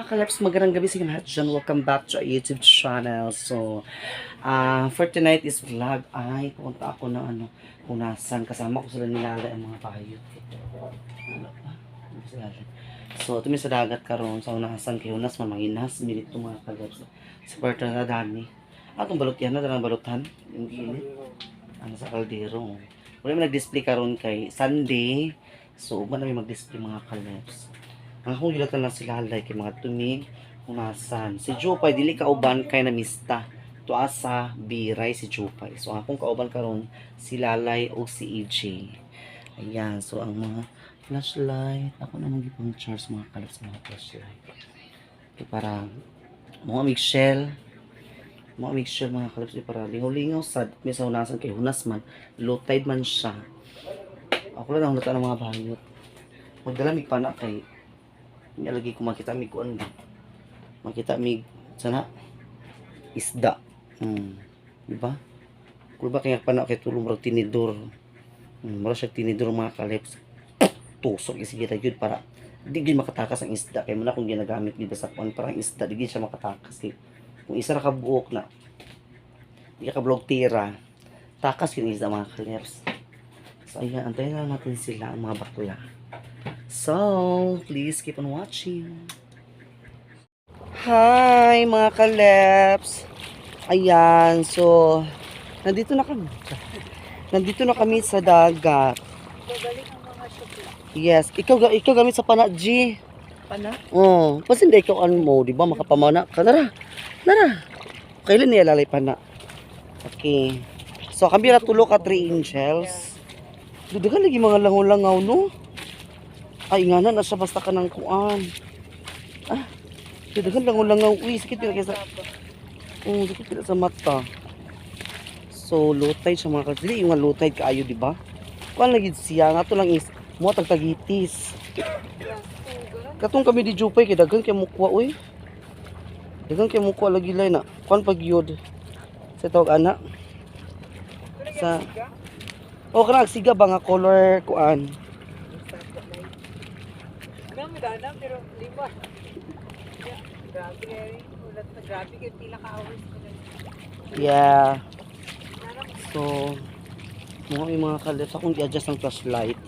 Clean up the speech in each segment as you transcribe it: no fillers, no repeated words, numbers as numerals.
mga kalaps, magandang gabi sa lahat dyan. Welcome back to our YouTube channel. So, for tonight is vlog. Ay, pupunta ako na kung nasan. Kasama ko sila nilala ang mga payo. Ano pa? So, tumi sa dagat karon sa unahasan kay Unas, mamanginas. Minit ito mga kalaps. Sa parta na dani. Atong balot yan na, dalang balutan. Yung init. Sa kaldero. Wala may nag-display karon kay Sunday. So, uban na may mag-display mga kalaps. Ang akong gilatan lang sila halay kay mga tumi unasan. Si Jupay dili kauban kay na mista. Tuwa sa Biray si Jupay. So ang akong kauban karon si Lalay o si EJ. Ayan, so ang mga flashlight, ako na gipang charge mga kalaps mga flashlight. Okay, para mga Michelle mga kalaps para lingaw-lingaw sad may sa unasan kay hunas man, low tide man siya. Ako lang ang nata ng mga bayot. Magdalamig pa na kay lagi ko makita mig kuan makita mig sana isda di ba kung ba kaya pa na kay tulong ra tinidor mura siya tinidor mga kalips tusok sige ra gyud para di gyud makatakas ang isda kay mo na kung ginagamit gid sa kuan parang isda di gyud siya makatakas kay kung isa ra ka buok na di ka blog tira takas yung isda mga kalips. So ayan, antayin na natin sila ang mga bakla. So, please keep on watching. Hi, mga kaleps. Ayan, so, nandito na kami sa dagat. Babalik ang mga shopping. Yes, ikaw gamit sa pana, G. Pana? Oh, kasi hindi ikaw mo, di ba? Makapamana ka. Nara. Kailan niya lalay pana? Okay. So, kami na tulo ka 3 angels. Dudagan lagi mga langaw-langaw, no? Ay nga na, nasa basta ka ng kuan. Dagan langaw-langaw. Uy, sakit pila kaysa. Sakit pila sa mata. So, low tide siya mga kasili. Yung low tide kaayo, di ba? Kuan lagi siya. Nga to lang is, mo tagtagitis. Katong kami di Jupay, kay dagan kay mukwa, uy. Dagan kay mukwa lagi lay na. Kuan pag yod. Sa tawag anak. Sa... O, kanang siga ba nga color kuan? Dana, pero lima. Grabe ulat na grabe kaya pila ka hours ko na. Yeah. So, may mga kalit akong i-adjust ng flashlight.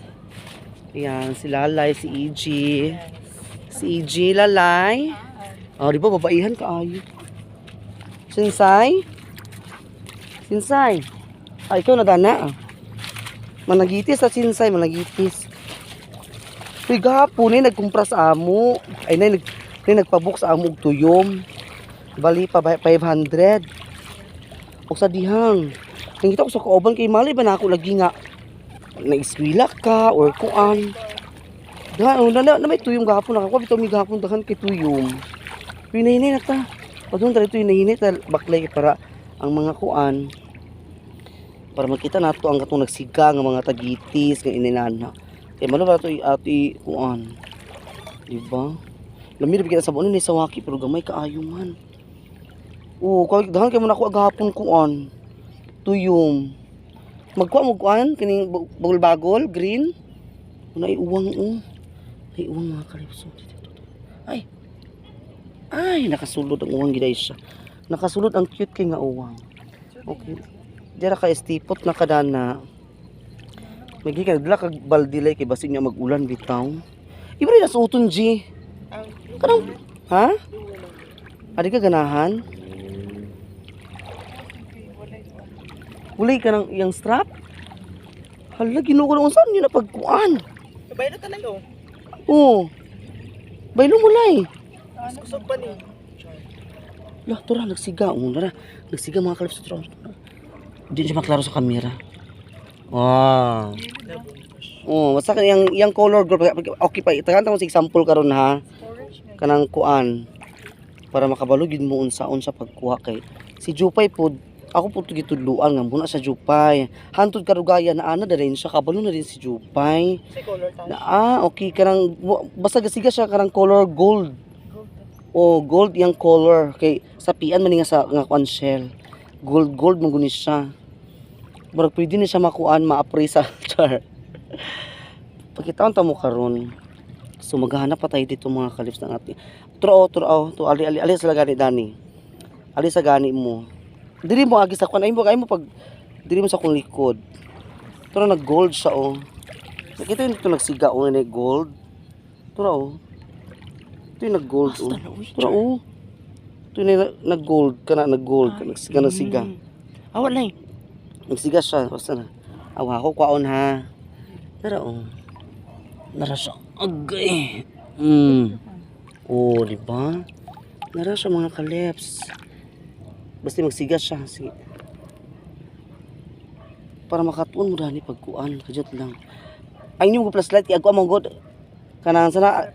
Ayan, si Lalay, si EG. Si EG, Lalay. Oh, di ba babaihan ka ayo. Sinsay? Ikaw na dana. Managitis sa Sinsay, managitis. Uy, gahapon ay nagkumpra sa amo. Ay nagpabook sa amo og tuyom. Bali pa 500. O sa dihang. Nangita ko sa kauban kay malay ba na ako lagi nga na-iskwila ka or kuan. Na may tuyom gahapon nakakuha bitaw mi gahapon dahan kay tuyom. Pinahinay na ta. Padung dali to hinahinay ta baklay para ang mga kuan para makita nato ang katong nagsiga nga mga tagitis nga ininana. Eh malo ba ito ati kuan. Diba? Lamir bigyan sa buon ni sa waki pero gamay kaayo man. Kay dahan kay mo nako agahapon kuan. Tuyom. Magkuha mo kuan kining bagol green. Nay uwang Ay uwang mga kalipso. Ay nakasulod ang uwang giday siya. Nakasulod ang cute kay nga uwang. Okay. Dira ka estipot na kadana. Magi ka dala kag baldilay kay basig niya mag-ulan bitaw. Iba rin nasuton G. Kanang ha? Adi ka ganahan? Ulay ka ng iyang strap? Hala Ginoo ko saan niyo na pagkuan? Sabay na talaga. Oo. Baylo mo lay. Susog pa ni. Lah tura nagsiga. Nagsiga mga kalips tura. Hindi siya maklaro sa kamera. Wow. Basta yang color group okay pa itagan ta mo sa example karon ha. Kanang kuan para makabalo gid mo unsa pagkuha kay si Jupay pod ako pod gitudluan nga muna sa Jupay. Hantud karugayan na ana din siya kabalo na din si Jupay. Si color tayo. Okay kanang basta gasiga siya kanang color gold. Gold yang color kay sa pian man nga sa nga kuan shell. Gold mo guni siya. Murag pwede na siya makuan, ma-appre sa char. Pagkitaon ta mo karon. So maghahanap pa tayo dito mga kalips ng ating. Turo, to ali sa gani dani. Ali sa gani mo. Dili mo agi sa kuan ay mo pag dili mo sa kung likod. Turo nag-gold siya oh. Nakita yun dito nagsiga oh na gold. Turo oh. Ito yung nag-gold oh. Turo oh. Ito yung nag-gold ka na nagsiga na siga. Awan na Nagsiga siya. Basta na. Awa ko kwaon ha. Tara oh. Nara siya. Agay. Oh, di ba? Nara siya mga kalips. Basta magsiga siya. Sige. Para makatuon mo dani pagkuan. Kajot lang. Ay nyo mag flashlight. Kaya ako amang god. Kanang sana.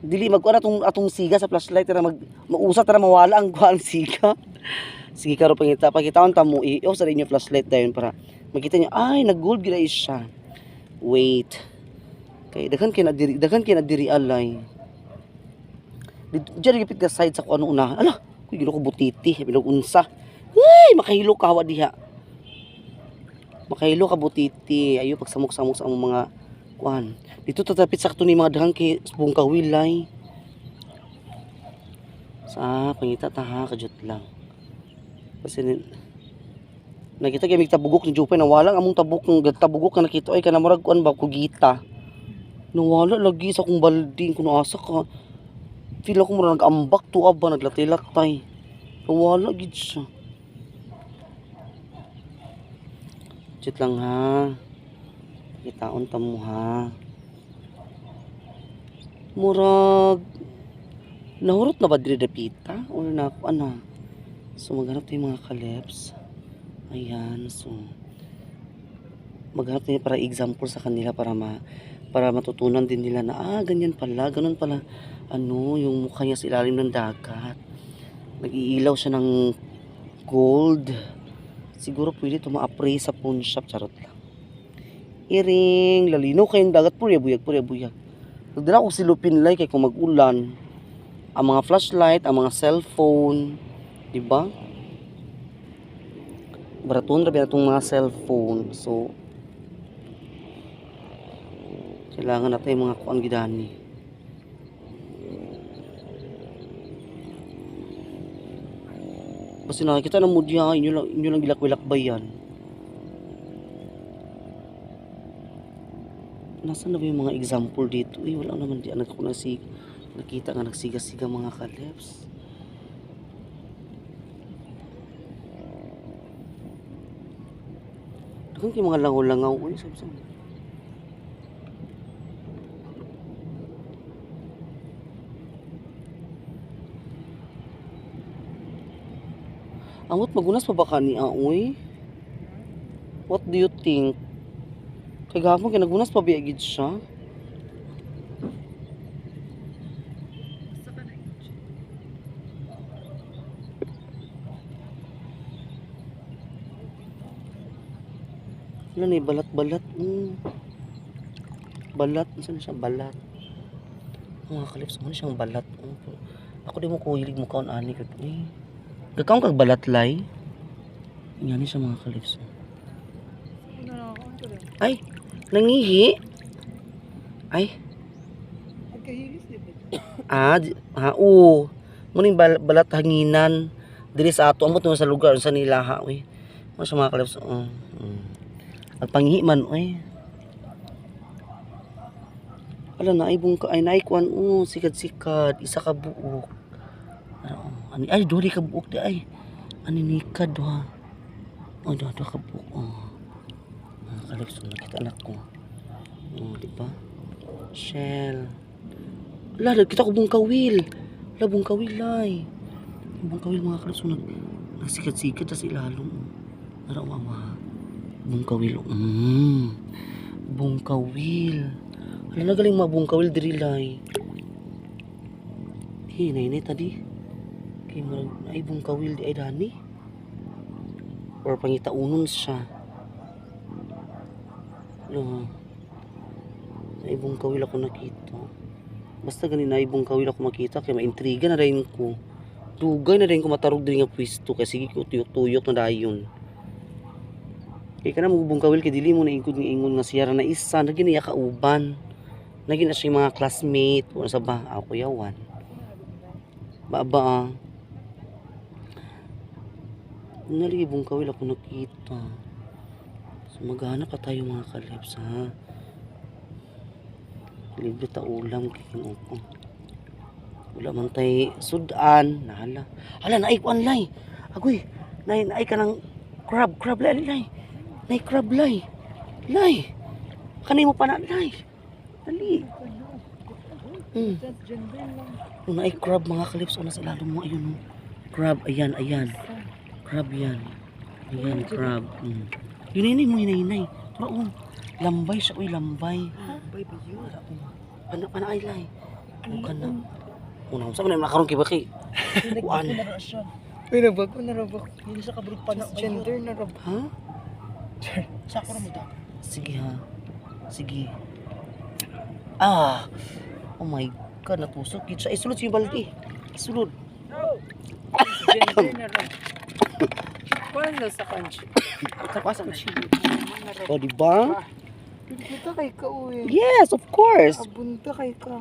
Dili magkuan atong siga sa flashlight. Tara mausat. Tara mawala ang kuan siga. Sige karo pangitaon tamo. I-off sa rin yung flashlight dahil para makita nyo. Ay nag-gold gila siya. Wait. Kay daghan kay na diri alay. Diyan gipit ka side sa kuan una. Ala, kuy gino ko butiti, bilog unsa. Ay, makahilo ka wa diha. Makahilo ka butiti. Ayo pagsamok-samok sa among mga kuan. Dito tatapit sakto ni mga daghang kay bungka wilay. Sa pangita ta ha, kajut lang. Kasi nakita kay mig tabugok ni Jupay na walang among tabuk ng tabugok na nakita ay kana murag kuan ba kugita. Nawala lagi sa kong balding kuno asa ka. Feel ako mura nag-ambak tuwa ba naglatay-latay. Nawala gid siya. Chit lang ha. Kitaon ta mo ha. Murag nahurot na ba diri dapita o na ano. So maghanap tayo mga kalips. Ayan, so maghanap tayo para example sa kanila para matutunan din nila na ganyan pala, ganun pala yung mukha niya sa ilalim ng dagat. Nag-iilaw siya ng gold. Siguro pwede ito ma-appray sa pawn shop, charot lang. Iring, lalino kayong dagat, purya-buyag. Nagdala ko silupin like kay kung mag-ulan. Ang mga flashlight, ang mga cellphone, di ba? Baraton rabi na itong mga cellphone. So kailangan natin yung mga kuan gidani. Basta nakikita na mo diya, inyo lang gilak-wilakbay yan. Nasaan na ba yung mga example dito? Wala naman di anak ko nakita nga nagsiga-siga mga kalips. Dagan kayo mga langaw-langaw. Sabi-sabi. Amot magunas pa ba ka ni Aoy? What do you think? Kay gahapon kay nagunas pa biya gid siya. Wala na balat-balat. Balat, saan siya balat? Mga kalips, ano siyang balat? Ako di mo ko hilig mo kaon ani kag gakaon kag balatlay. Ingani siya mga kalips. Ay, nangihi. Ay. Oo. Muning balat hanginan diri sa ato amot sa lugar sa nilaha oy. Mo sa mga kalips. At pangihi man oy. Ala na ay bungka ay naikuan sikad-sikad isa ka buok. Ani ay dori ka buok di ay. Ani nikad ha. Oh, do ka buok. Kalips nakita anak ko. Di ba? Shell. Ala kita ko bungkawil. La bungkawil ay. Bungkawil mga kalips nagsikat-sikat sa ilalom. Ara mama. Bungkawil. Bungkawil. Ala na galing mabungkawil diri lay. Nay tadi. Kay marag ay bungkawil di ay dani. Or pangitaunon siya. Ay bungkawil ako nakita. Basta ganin na ibong kawil ako makita kaya maintriga na rin ko. Dugay na rin ko matarog din nga pwesto kaya sige ko tuyok-tuyok na dayon. Kaya ka na magubong kawil kaya dili mo na ingkod nga ingon nga siyara na isa na ginaya kauban. Naging na siya yung mga classmate. Ano sa ba? Ako yawan. Baba ah. Nalibong kawil ako nakita. So maghanap pa tayo mga kalibs ha. Libre ta ulam kikin ko. Wala man tay sudan. Nahala. Hala naay ko anlay. Agoy. Naay ka ng crab lay. Nay crab lay. Lay. Kanay mo pa na lay. Dali. Gender lang. Una ay crab mga kalips. Ano sa ilalim mo? Ayun. Crab. Ayan. Crab yan. Ayan, crab. Yun mo, hinay. Turo, lambay siya. Uy, lambay. Lambay ba yun? Pana ay lay. Ano ka na? Una, saan mo na makarong kibaki? Kuan. Uy, nabago na rabak. Hindi sa kabrug pa na. Gender na rabak. Ha? Sakura mo daw. Sige ha. Sige. Ah! Oh my God, natusok. Siya, isulod siya yung baldi. Isulod. Gender na rabak. Paano sa kanji? Tapasan siya. O, diba? Punta kay ka, uy. Yes, of course. Abunta kay ka.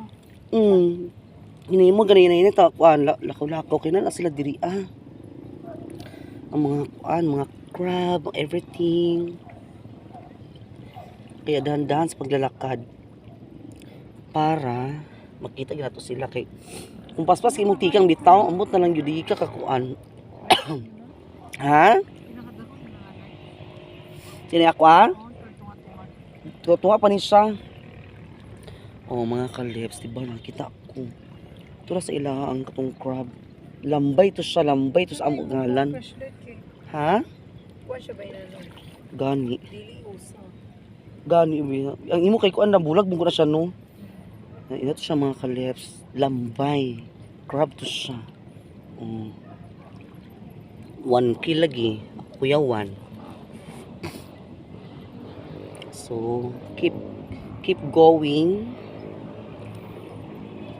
Hinay mo, ganyan na kuan. Lakaw-lakaw. Kaya na sila diri Ang mga kuan, mga crab, everything. Kaya dahan-dahan sa paglalakad. Para makita gato sila kay kung paspas imong tikang bitaw, ambot na lang yun ka kakuan. Ha? Sino ako Tuwa pa ni siya. Oh mga kalips, diba nakita ko. Tura sa ilaha ang katong crab. Lambay to sa amo ngalan. Ha? Kuha siya ba yun? Gani. Dili usa. Gani. Ang imo kay kuan na bulag bungko na siya no. Ito siya mga kalips. Lambay. Crab to siya. 1 kilo lagi. Kuya 1. So, keep going.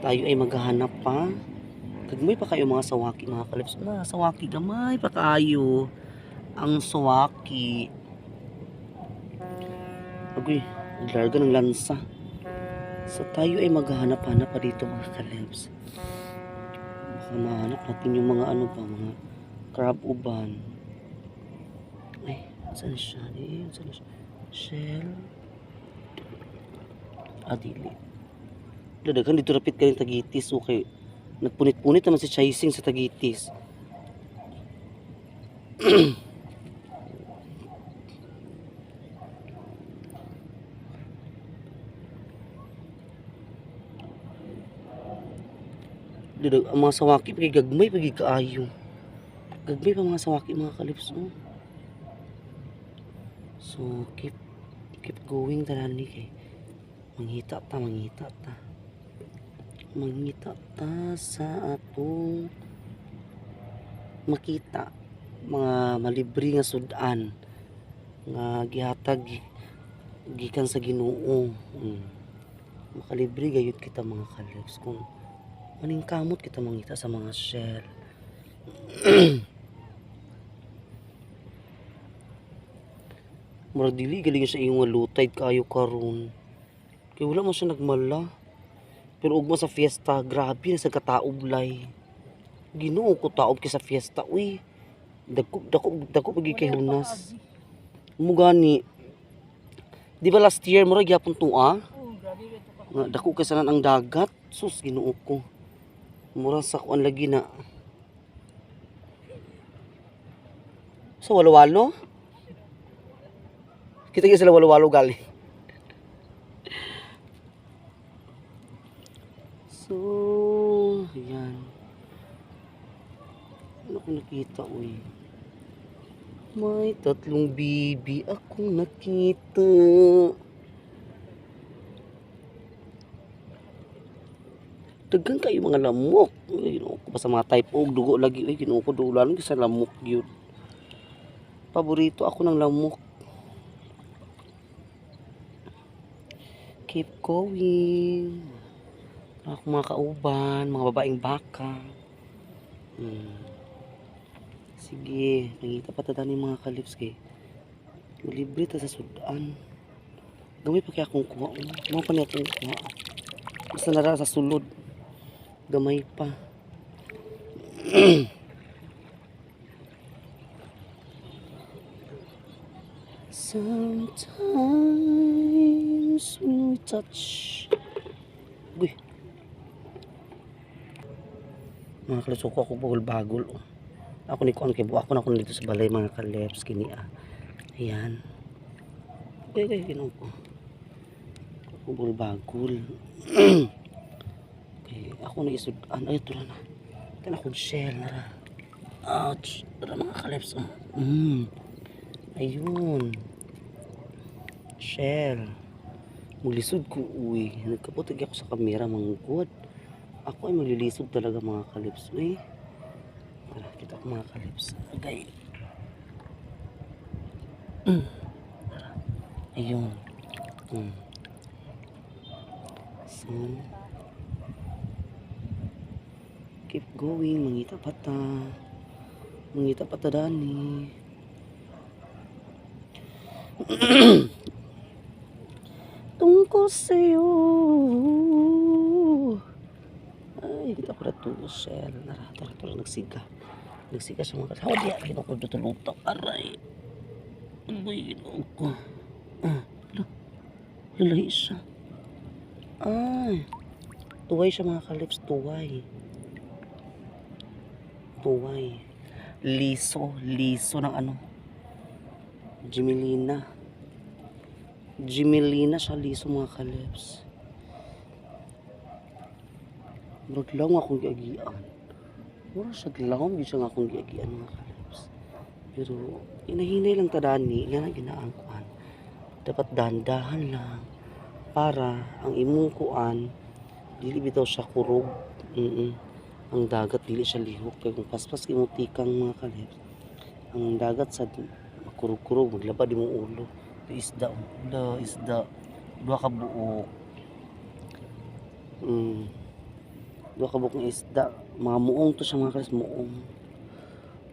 Tayo ay maghahanap pa. Kagmay pa kayo mga sawaki mga kalips. Sawaki gamay pa kayo. Ang sawaki. Agoy, naglarga ng lansa. So tayo ay maghahanap-hanap pa dito mga kalips. Baka mahanap natin yung mga mga crab uban. Ay, saan siya? Saan siya? Shell. Dili. Dadagan dito rapit ka ng tagitis. Okay. Nagpunit-punit naman si chasing sa tagitis. Ang mga sawaki gagmay kaayo. Gagmay pa mga sawaki mga kalips. So keep going talani kay mangita ta sa atong makita mga malibre nga sudan nga gihatag gikan sa Ginoo. Makalibre gayud kita mga kalips kung maning kamot kita mangita sa mga shell. Murag dili galing sa iyong lutay kayo karon. Kay wala man siya nagmala. Pero ugma sa fiesta, grabe na sa kataob lay. Ginoo ko taob kay sa fiesta, uy. Dako pagi kay hunas. Mugani. Di ba last year murag gyapon tuwa? Grabe ito ka. Nga dako kay sanan ang dagat. Sus Ginoo ko. Mura sa kuan lagi na. So walo-walo? Kita sila walo-walo gali. So, ayan. Ano ko nakita, uy? May 3 bibi akong nakita. Dagan kayo mga lamok. Ginoo ko pa sa mga type og dugo lagi. Uy, ginoo ko dulan sa lamok yun. Paborito ako ng lamok. Keep going. Ako mga kauban, mga babaeng baka. Sige, nangita pa tada ni mga kalips kay. Libre ta sa sudan. Gamay pa kaya akong kuha. Mga pa niya akong kuha. Basta nara sa sulod. Gamay pa. Sometimes when we touch. Uy. Mga kalips, ako bagol-bagol. Ako ni Kuan kay buak ko na ako dito sa balay mga kalips kini ah. Ayan. Okay, ginaw ko. Ako bagol-bagol. Okay, ako na isud ay ito na. Kana kong shell na ra. Ouch. Tara mga kalips. Ayun. Shell. Mulisod ko uy. Nagkaputig ako sa kamera mga good. Ako ay maglilisod talaga mga kalips. Uy. Tara, kita ko mga kalips. Okay. Ayun. So, keep going. Mangita pata. Mangita pata dani. Tungkol sa'yo. Ay, kita ko na to shell. Tara, nagsiga. Nagsiga sa mga kasawa. Diya, ginoo ko dito lutak. Aray. Uy, ginoo ko. Lalahi siya. Ay. Tuway siya mga kalips. Tuway. Liso ng ano. Jimelina siya liso mga kalips. Murag lang akong giagian. Mura siya lang, di siya nga akong giagian mga kalips. Pero, inahinay lang tadani, yan ang ginaangkuan. Dapat dandahan lang. Para, ang imong kuan, dili bitaw siya kurog. Ang dagat, dili siya lihok. Kaya kung paspas kimutikang mga kalips, ang dagat sa kurog-kurog, maglaba di mong ulo. Isda. Dua ka buok. Dua ka buok ng isda. Mga muong to siya mga kalips,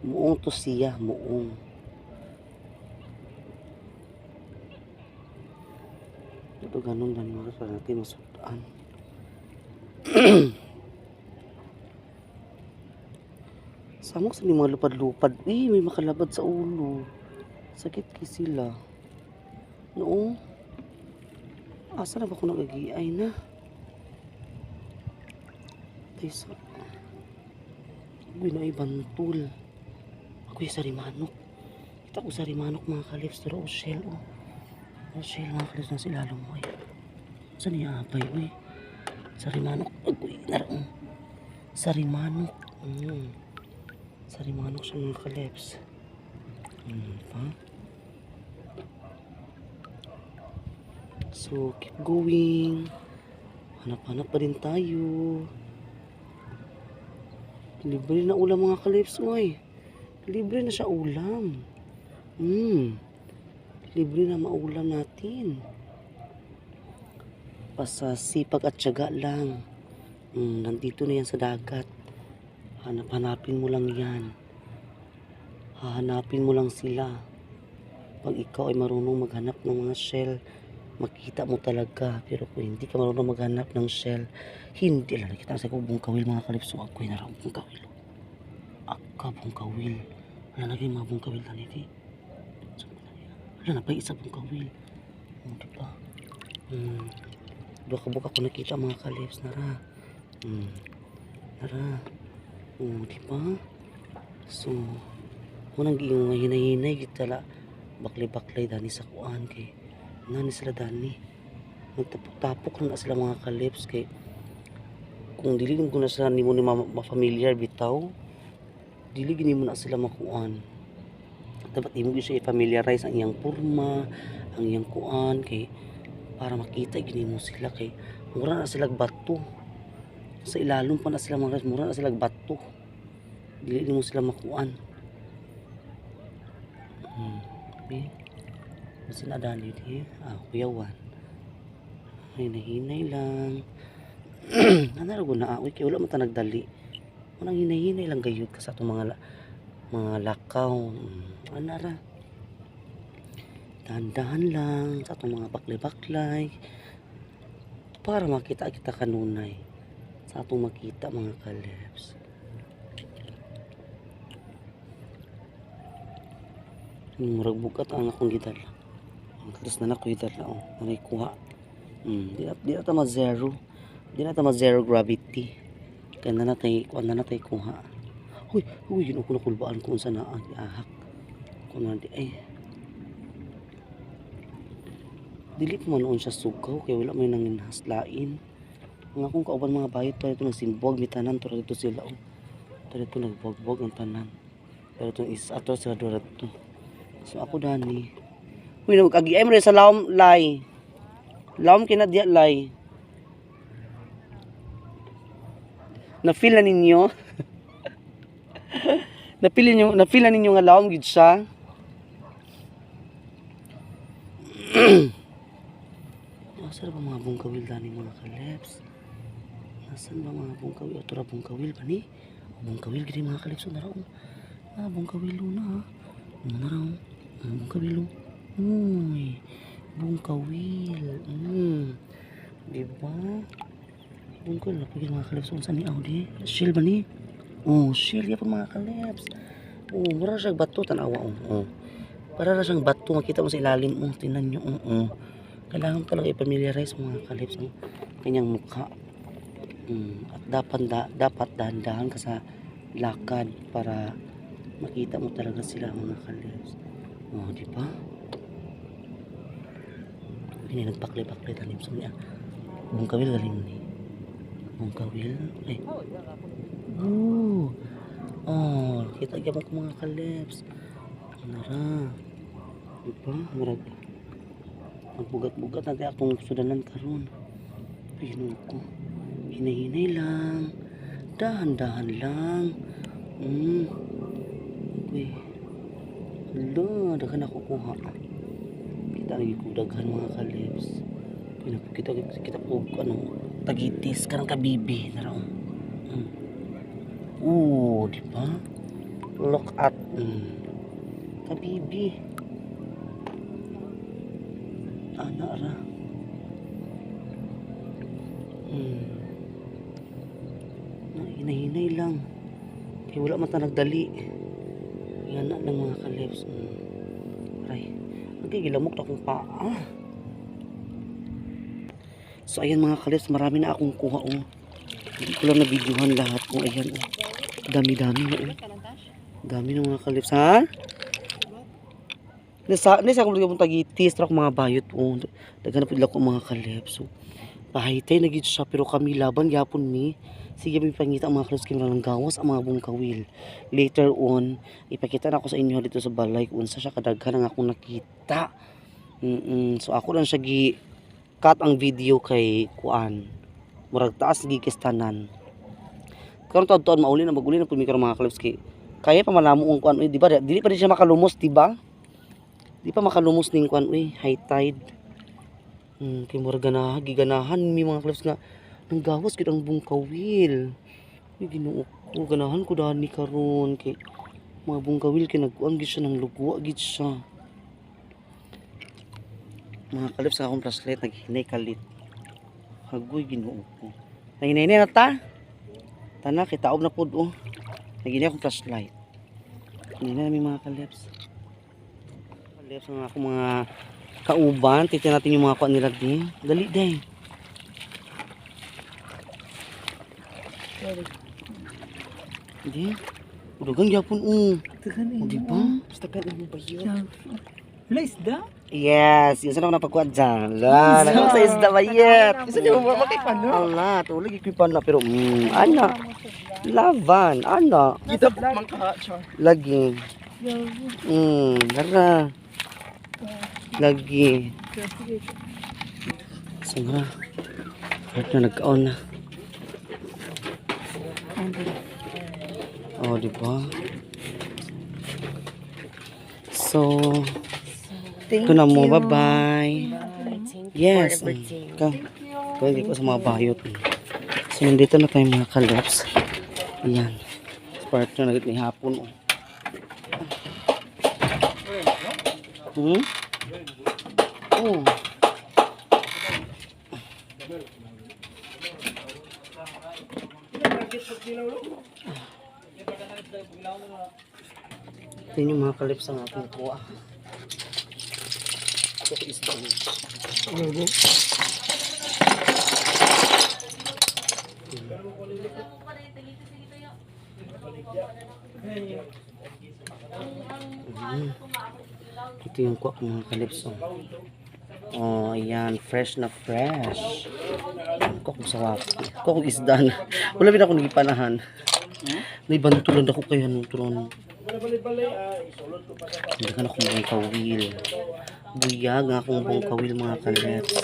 muong to siya, muong. Ito ganun lang mga kalips, para natin masudan. Samok sa mga lupad-lupad. May makalabad sa ulo. Sakit kay sila. Noong. Asa na ba ako nagagiay na? Taysa. Uy, na ibantul. Ako'y sarimanok. Kita ko sarimanok mga kalips. Pero shell oh. Shell mga kalips na sila lumoy. Saan niya apay uy? Sarimanok. Agoy, narang. Sarimanok. Sarimanok siya mga kalips. Pa? So, keep going. Hanap-hanap pa rin tayo. Libre na ulam mga kalips, oy. Libre na siya ulam. Libre na maulam natin. Basta sipag at tiyaga lang. Nandito na yan sa dagat. Hanap-hanapin mo lang yan. Hahanapin mo lang sila. Pag ikaw ay marunong maghanap ng mga shell, makita mo talaga. Pero kung hindi ka marunong maghanap ng shell, hindi lang. Nakita sa kubong kawil mga kalips. So, ako'y narang bong kawil. Bong kawil. Wala na kayo mga bong kawil na niti. Wala na pa isa bong kawil. Diba? Dua kabuk ako nakita mga kalips. Nara. Diba? So, munang giyong hinay-hinay kita la baklay-baklay dani sa kuan kay nani sila dani nagtapok-tapok lang na sila mga kalips kay kung dili ko na sila nimo ni ma-familiar bitaw dili gini mo na sila makuan dapat imo siya i-familiarize ang iyang porma ang iyang kuan kay para makita gini mo sila kay mura na sila bato sa ilalom pa na sila mga kalips mura na sila bato dili mo sila makuan. Okay. Kasi nadali di. Kuyawan. Hinay-hinay lang. Anarago na aoy kay wala man ta nagdali. Manang hinay-hinay lang gayud ka sa atong mga lakaw. Anara. Dahan-dahan lang sa atong mga baklay-baklay. para makita kita kanunay sa atong makita mga kalebs. Murag bukat ang akong gidala. Ang kalis na ako gidala oh, nanay kuha. Di na ta ma-zero. Di na ta ma-zero gravity. Kaya na natay kuha. Uy, yun ako nakulbaan kung saan na ahak. Kung na di ay. Dili pa man noon siya sugaw kaya wala may nanginhaslain. Ang akong kauban mga bayot pa ito nagsimbuag ni tanan to dito sila oh. Dito nagbuwag-buwag ang tanan. Pero itong isa ato sa dura to. So ako dani. Uy, nagagi ay mo sa lawom lay. Lawom kina diya lay. Na-feel na ninyo? na-feel na ninyo nga lawom gid siya? Nasaan ba mga bungkawil dani mga kalebs? Nasaan ba mga bungkawil? O tura bungkawil ba ni? Bungkawil gini mga kalebs. Naraw. Bungkawil na ha. Naraw. Bungkawil. Uy. Bungkawil. Diba? Bungkawil na pagin mga kalebs. Saan ni Audi? Shield ba ni? Oh, shield yan po mga kalebs. Oh, mura siyang bato. Tanawa. Oh. Para na siyang bato. Makita mo sa ilalim. Oh, tinan nyo. Kailangan talaga i-familiarize mga kalebs ang kanyang mukha. At dapat dahan-dahan ka sa lakad para makita mo talaga sila mga kalebs. Oh, di ba? Ini nagpakli-pakli tanim sa niya. Bungkawil galing ni. Bungkawil. Ay. Oh, kita gyapon ko mga kalebs. Nara. Di ba? Murag magbugat-bugat natin akong sudanan karon. Pinon ko. Hinay-hinay lang. Dahan-dahan lang. Uy. Hala, daghan ako kuha. Kita lagi ko daghan mga kalebs. Kita ko tagitis kanang kabibi na raw. Di ba? Look at kabibi. Ana ra. Hinay-hinay lang. Kaya wala man ta nagdali. Yan na lang mga kalebs. Aray. Nagkikilamok na akong paa. So ayan mga kalebs. Marami na akong kuha. Hindi ko lang na-videohan lahat. Ayan. Dami-dami na. Dami na mga kalebs. Ha? Nasa akong mga tagitis. Tara mga bayot. Daghan na pala ko mga kalebs. So, pahitay na gito siya. Pero kami laban. Yapon ni. Sige, may pangita ang mga kalebs kayo ng gawas ang mga bungkawil. Later on, ipakita na ako sa inyo dito sa balay kung sa siya kadaghan ang akong nakita. So ako lang siya cut ang video kay kuan. Murag taas gikistanan. Karon taon mauli na maguli na pud mi karon mga kalebs kay kaya pa malamo ang kuan, di ba? Dili pa din siya makalumos, di ba? Di pa makalumos ning kuan, high tide. Kay murag giganahan mi mga kalebs nga ang gawas gid ang bungkawil. Uy, Ginoo ko ganahan ko dani karon kay mga bungkawil kay nagkuan gid siya ng lugwa gid siya. Mga kalebs sa akong flashlight naghinay kalit. Hagoy Ginoo ko. Naghinay na ta. Tana kay taob na pud Naghinay akong flashlight. Hinay na namin mga kalebs. Kalebs ang akong mga kauban. Titignan natin yung mga kuan nila din. Dali day. Hindi. Udagang yapon di ba? Basta ka lang ba yun? Wala isda? Yes. Yung saan ako napagkuhan dyan. Wala. Nagkong sa isda ba yet? Isa niyo mo makipano? Wala. Tulig ikipan na. Pero ana. Laban. Ana. Kita mangka. Lagi. Lara. Lagi. Sumra. Kahit na nagkaon na. Oh, diba? So, ito na mo. Bye-bye. Yes. Pwede ko sa mga bayot. So, nandito na tayo mga kalebs. Ayan. Part na nagit ni hapon. Oh. Ito yung mga kalips ang aking kuha. Ito is ito. Ito yung kuha ko mga kalips. Oh, ayan. Fresh na fresh. Kuha ko sa wapo. Kuha ko isda na. Wala bin ako nagipanahan. Naibantulan ako kaya nung turon. Hindi ka na akong buong kawil. Buyag nga akong buong kawil mga kalips.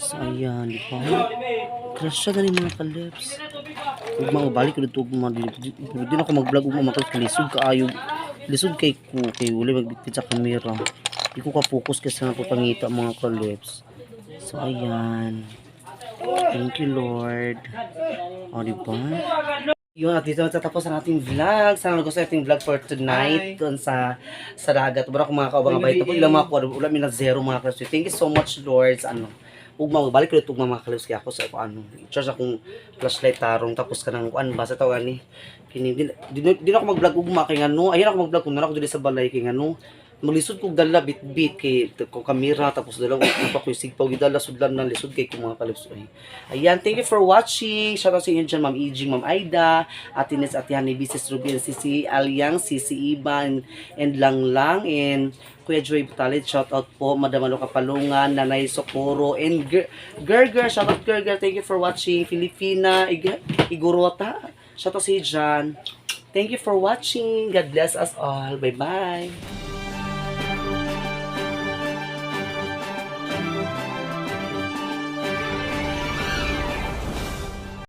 So, ayan. Di ba? Crush siya ganun mga kalips. Huwag maubalik ko dito. Hindi na ako mag-vlog. Huwag mamakot ka. Lisod ka ayog. Lisod kay ko. Kay uli magbitbit sa camera. Hindi ko ka-focus kasi na papangita mga kalips. So, ayan. Thank you, Lord. O, diba? Yun, at dito natatapos ang ating vlog. Sana nagustuhan ating vlog for tonight. Doon sa dagat. Bara kung mga kaubang-abay. Tapos ilang mga kuha. Wala na zero mga kalipsi. Thank you so much, Lord. Ugma, balik ko dito mga kalipsi. Kaya ako sa charge akong flashlight tarong. Tapos ka ng kuan. Basta tawa ni. Di na ako mag-vlog ugma. Kaya nga no. Ayan ako mag-vlog. Kung na ako dito sa balay. Kaya nga no. Maglisod kong dala bit-bit kay ko kamera tapos dala ko pa ko sigpaw gidala sudlan na lisod kay ko mga kalips. Ayan, thank you for watching. Shout out sa inyo dyan, Ma'am Ijing, Ma'am Aida, Ate Nes, Ate Hani, Bisis Ruby, and Sisi Alyang, Sisi Iban, and Langlang, and Kuya Joy Butalit, shout out po, Madam Alo Kapalungan, Nanay Socorro, and Gerger, shout out Gerger, thank you for watching. Filipina, Igorota, shout out sa inyo dyan. Thank you for watching. God bless us all. Bye-bye.